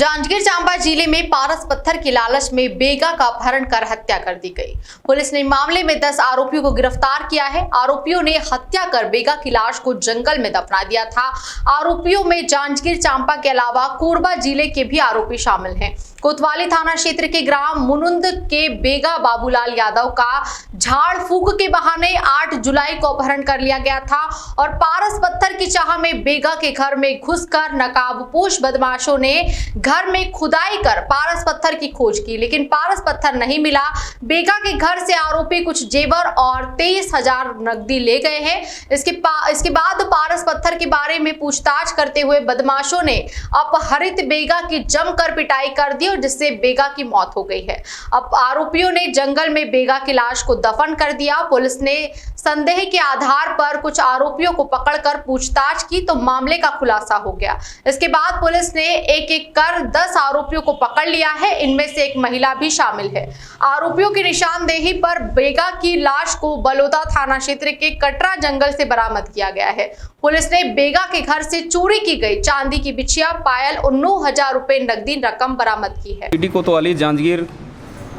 जांजगीर चांपा जिले में पारस पत्थर की लालच में बेगा का अपहरण कर हत्या कर दी गई। पुलिस ने मामले में 10 आरोपियों को गिरफ्तार किया है। आरोपियों ने हत्या कर बेगा की लाश को जंगल में दफना दिया था। आरोपियों में जांजगीर चांपा के अलावा कोरबा जिले के भी आरोपी शामिल हैं। कोतवाली थाना क्षेत्र के ग्राम मुनुंद के बेगा बाबूलाल यादव का झाड़ फूक के बहाने 8 जुलाई को अपहरण कर लिया गया था और पारस पत्थर की चाह में बेगा के घर में घुसकर नकाबपोश बदमाशों ने घर में खुदाई कर पारस पत्थर की खोज की, लेकिन पारस पत्थर नहीं मिला। बेगा के घर से आरोपी कुछ जेवर और 23,000 नकदी ले गए हैं। इसके बाद पारस पत्थर के बारे में पूछताछ करते हुए बदमाशों ने अपहरित बेगा की जमकर पिटाई कर दी, जिससे बेगा की मौत हो गई है। अब आरोपियों ने जंगल में बेगा की लाश को दफन कर दिया। पुलिस ने संदेह के आधार पर कुछ आरोपियों को पकड़कर पूछताछ की तो मामले का खुलासा हो गया। इसके बाद पुलिस ने एक कर 10 आरोपियों को पकड़ लिया है। इनमें से एक महिला भी शामिल है। आरोपियों की निशानदेही पर बेगा की लाश को बलोदा थाना क्षेत्र के कटरा जंगल से बरामद किया गया है। पुलिस ने बेगा के घर से चोरी की गई चांदी की बिछिया, पायल और 9,000 रुपए नकदी रकम बरामद की है। सिटी कोतवाली जांजगीर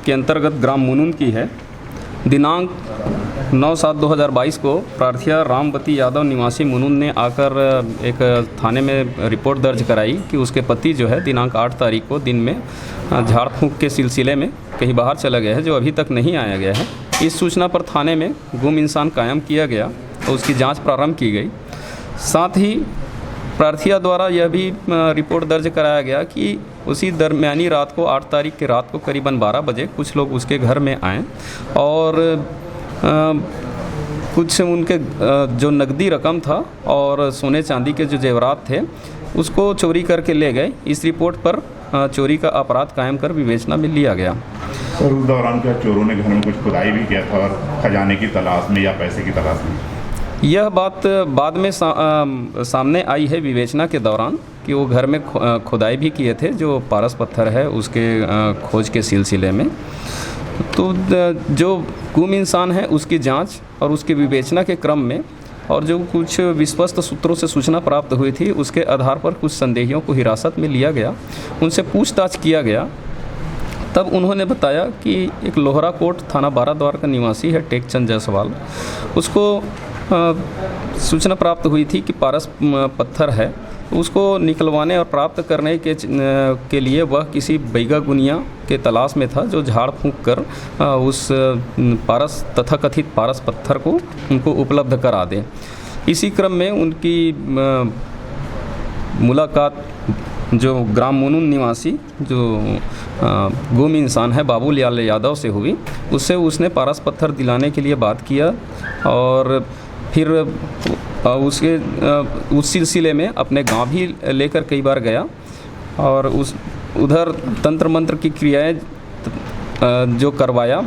के अंतर्गत ग्राम मुनुंद की है। दिनांक 9/7/2022 को प्रार्थिया रामवती यादव निवासी मुनुंद ने आकर एक थाने में रिपोर्ट दर्ज कराई कि उसके पति जो है दिनांक 8 तारीख को दिन में झाड़ फूंक के सिलसिले में कहीं बाहर चला गया है, जो अभी तक नहीं आया गया है। इस सूचना पर थाने में गुम इंसान कायम किया गया और उसकी जांच प्रारंभ की गई। साथ ही प्रार्थिया द्वारा यह भी रिपोर्ट दर्ज कराया गया कि उसी दरमियानी रात को 8 तारीख की रात को करीबन 12 बजे कुछ लोग उसके घर में आए और कुछ उनके जो नकदी रकम था और सोने चांदी के जो जेवरात थे उसको चोरी करके ले गए। इस रिपोर्ट पर चोरी का अपराध कायम कर विवेचना में लिया गया। सर, उस दौरान क्या चोरों ने घर में कुछ खुदाई भी किया था और खजाने की तलाश में या पैसे की तलाश में? यह बात बाद में सामने आई है विवेचना के दौरान कि वो घर में खुदाई भी किए थे जो पारस पत्थर है उसके खोज के सिलसिले में। तो जो गुम इंसान है उसकी जांच और उसकी विवेचना के क्रम में और जो कुछ विश्वस्त सूत्रों से सूचना प्राप्त हुई थी उसके आधार पर कुछ संदेहियों को हिरासत में लिया गया, उनसे पूछताछ किया गया। तब उन्होंने बताया कि एक लोहरा कोट थाना 12 द्वार का निवासी है टेकचंद जायसवाल, उसको सूचना प्राप्त हुई थी कि पारस पत्थर है। उसको निकलवाने और प्राप्त करने के लिए वह किसी बैगा गुनिया के तलाश में था जो झाड़ फूंक कर उस पारस तथाकथित पारस पत्थर को उनको उपलब्ध करा दे। इसी क्रम में उनकी मुलाकात जो ग्राम मुनुंद निवासी जो गुम इंसान है बाबूलाल यादव से हुई। उससे उसने पारस पत्थर दिलाने के लिए बात किया और फिर उस सिलसिले में अपने गांव भी लेकर कई बार गया और उधर तंत्र मंत्र की क्रियाएं जो करवाया,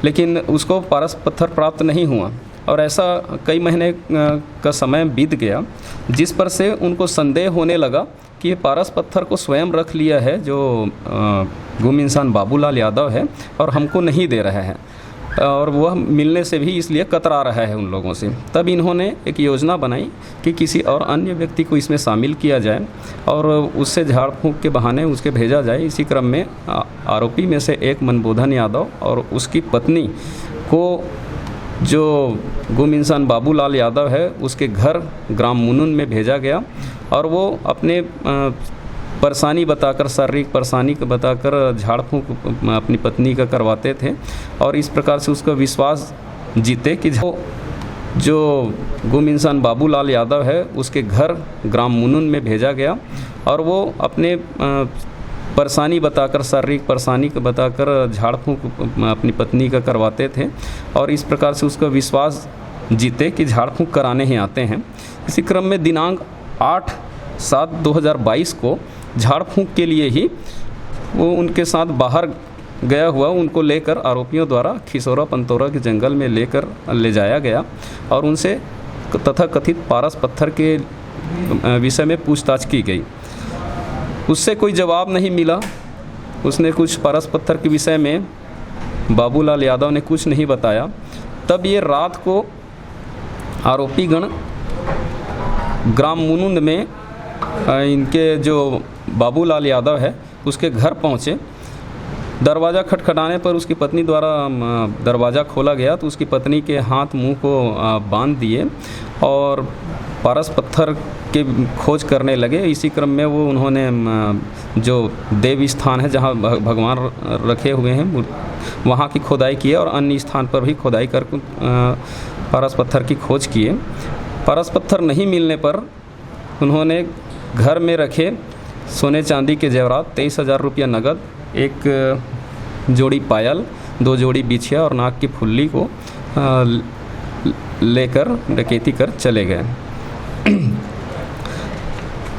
लेकिन उसको पारस पत्थर प्राप्त नहीं हुआ और ऐसा कई महीने का समय बीत गया, जिस पर से उनको संदेह होने लगा कि ये पारस पत्थर को स्वयं रख लिया है जो गुम इंसान बाबूलाल यादव है और हमको नहीं दे रहा है और वह मिलने से भी इसलिए कतरा रहा है उन लोगों से। तब इन्होंने एक योजना बनाई कि किसी और अन्य व्यक्ति को इसमें शामिल किया जाए और उससे झाड़ फूंक के बहाने उसके भेजा जाए। इसी क्रम में आरोपी में से एक मनबोधन यादव और उसकी पत्नी को जो गुम इंसान बाबूलाल यादव है उसके घर ग्राम मुनुंद में भेजा गया और वो अपने परेशानी बताकर, शारीरिक परेशानी को बताकर झाड़ फूंक अपनी पत्नी का करवाते थे और इस प्रकार से उसका विश्वास जीते कि जो गुम इंसान बाबूलाल यादव है उसके घर ग्राम मुनुंद में भेजा गया और वो अपने परेशानी बताकर, शारीरिक परेशानी को बताकर झाड़ फूंक अपनी पत्नी का करवाते थे और इस प्रकार से उसका विश्वास जीते कि झाड़ फूंक कराने ही आते हैं। इसी क्रम में दिनांक 8/7/2022 को झाड़ फूंक के लिए ही वो उनके साथ बाहर गया हुआ उनको लेकर आरोपियों द्वारा खिसौरा पंतौरा के जंगल में ले जाया गया और उनसे तथाकथित पारस पत्थर के विषय में पूछताछ की गई। उससे कोई जवाब नहीं मिला। उसने कुछ पारस पत्थर के विषय में बाबूलाल यादव ने कुछ नहीं बताया। तब ये रात को आरोपीगण ग्राम मुनुंद में इनके जो बाबूलाल यादव है उसके घर पहुँचे। दरवाज़ा खटखटाने पर उसकी पत्नी द्वारा दरवाज़ा खोला गया तो उसकी पत्नी के हाथ मुंह को बांध दिए और पारस पत्थर के खोज करने लगे। इसी क्रम में वो उन्होंने जो देव स्थान है जहाँ भगवान रखे हुए हैं वहाँ की खुदाई की और अन्य स्थान पर भी खुदाई कर पारस पत्थर की खोज किए। पारस पत्थर नहीं मिलने पर उन्होंने घर में रखे सोने चांदी के जेवरात 23,000 रुपया नगद, एक जोड़ी पायल, 2 जोड़ी बिछिया और नाक की फुल्ली को लेकर डकैती कर चले गए।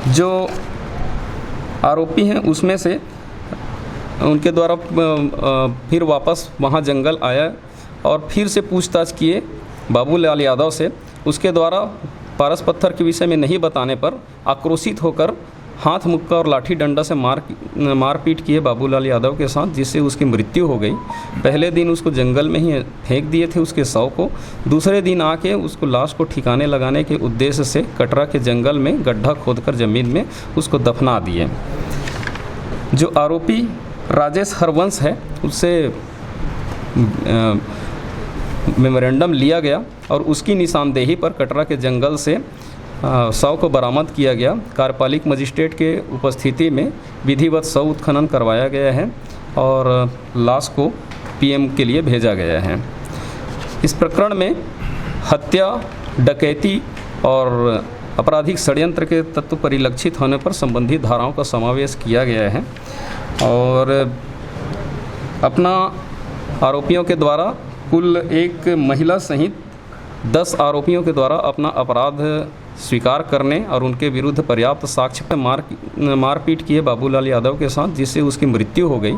जो आरोपी हैं उसमें से उनके द्वारा फिर वापस वहाँ जंगल आया और फिर से पूछताछ किए बाबूलाल यादव से। उसके द्वारा पारस पत्थर के विषय में नहीं बताने पर आक्रोशित होकर हाथ मुक्का और लाठी डंडा से मारपीट किए बाबूलाल यादव के साथ, जिससे उसकी मृत्यु हो गई। पहले दिन उसको जंगल में ही फेंक दिए थे उसके शव को। दूसरे दिन आके उसको लाश को ठिकाने लगाने के उद्देश्य से कटरा के जंगल में गड्ढा खोदकर ज़मीन में उसको दफना दिए। जो आरोपी राजेश हरवंश है उससे मेमोरेंडम लिया गया और उसकी निशानदेही पर कटरा के जंगल से शव को बरामद किया गया। कार्यपालिक मजिस्ट्रेट के उपस्थिति में विधिवत शव उत्खनन करवाया गया है और लाश को पीएम के लिए भेजा गया है। इस प्रकरण में हत्या, डकैती और आपराधिक षड्यंत्र के तत्व परिलक्षित होने पर संबंधित धाराओं का समावेश किया गया है और अपना आरोपियों के द्वारा कुल एक महिला सहित 10 आरोपियों के द्वारा अपना अपराध स्वीकार करने और उनके विरुद्ध पर्याप्त साक्ष्य पर मारपीट किए बाबूलाल यादव के साथ, जिससे उसकी मृत्यु हो गई।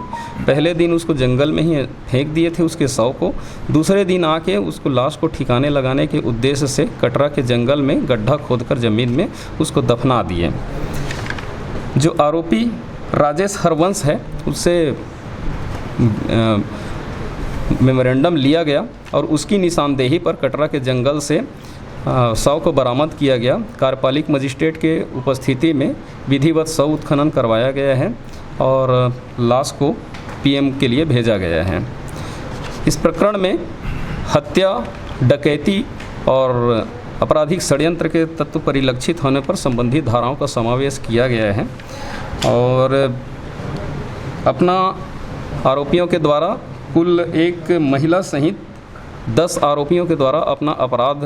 पहले दिन उसको जंगल में ही फेंक दिए थे उसके शव को। दूसरे दिन आके उसको लाश को ठिकाने लगाने के उद्देश्य से कटरा के जंगल में गड्ढा खोदकर ज़मीन में उसको दफना दिए। जो आरोपी राजेश हरवंश है उससे मेमोरेंडम लिया गया और उसकी निशानदेही पर कटरा के जंगल से शव को बरामद किया गया। कार्यपालिक मजिस्ट्रेट के उपस्थिति में विधिवत शव उत्खनन करवाया गया है और लाश को पीएम के लिए भेजा गया है। इस प्रकरण में हत्या, डकैती और आपराधिक षड्यंत्र के तत्व परिलक्षित होने पर संबंधित धाराओं का समावेश किया गया है और अपना आरोपियों के द्वारा कुल एक महिला सहित 10 आरोपियों के द्वारा अपना अपराध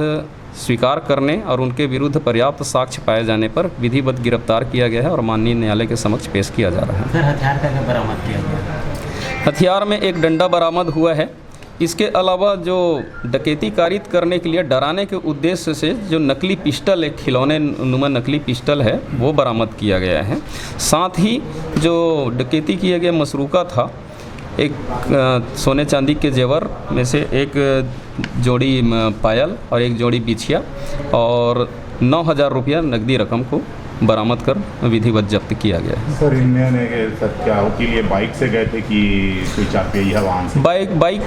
स्वीकार करने और उनके विरुद्ध पर्याप्त साक्ष्य पाए जाने पर विधिवत गिरफ्तार किया गया है और माननीय न्यायालय के समक्ष पेश किया जा रहा है। सर, हथियार का बरामद किया गया? हथियार में एक डंडा बरामद हुआ है। इसके अलावा जो डकैती कारित करने के लिए डराने के उद्देश्य से जो नकली पिस्टल, एक खिलौने नुमा नकली पिस्टल है, वो बरामद किया गया है। साथ ही जो डकैती किया गया मसरूका था, एक सोने चांदी के जेवर में से एक जोड़ी पायल और एक जोड़ी बिछिया और 9,000 रुपया नकदी रकम को बरामद कर विधिवत जब्त किया गया है। सर, इन्होंने क्या के लिए बाइक से गए थे कि कोई 4 पहिया वाहन से? बाइक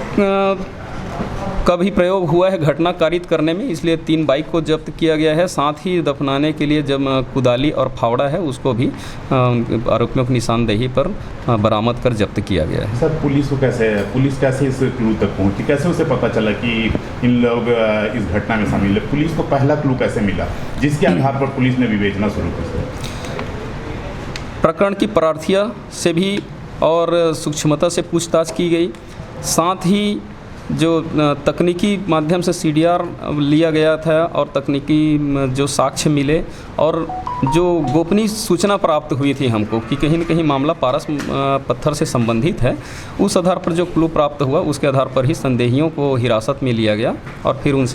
का भी प्रयोग हुआ है घटना कारित करने में, इसलिए 3 बाइक को जब्त किया गया है। साथ ही दफनाने के लिए जब कुदाली और फावड़ा है उसको भी आरोपियों की निशानदेही पर बरामद कर जब्त किया गया है। सर, पुलिस कैसे इस क्लू तक पहुंची? कैसे उसे पता चला कि इन लोग इस घटना में शामिल है? पुलिस को पहला क्लू कैसे मिला जिसके आधार पर पुलिस ने विवेचना शुरू की? प्रकरण की प्रार्थना से भी और सूक्ष्मता से पूछताछ की गई। साथ ही जो तकनीकी माध्यम से CDR लिया गया था और तकनीकी जो साक्ष्य मिले और जो गोपनीय सूचना प्राप्त हुई थी हमको कि कहीं न कहीं मामला पारस पत्थर से संबंधित है, उस आधार पर जो क्लू प्राप्त हुआ उसके आधार पर ही संदेहियों को हिरासत में लिया गया और फिर उनसे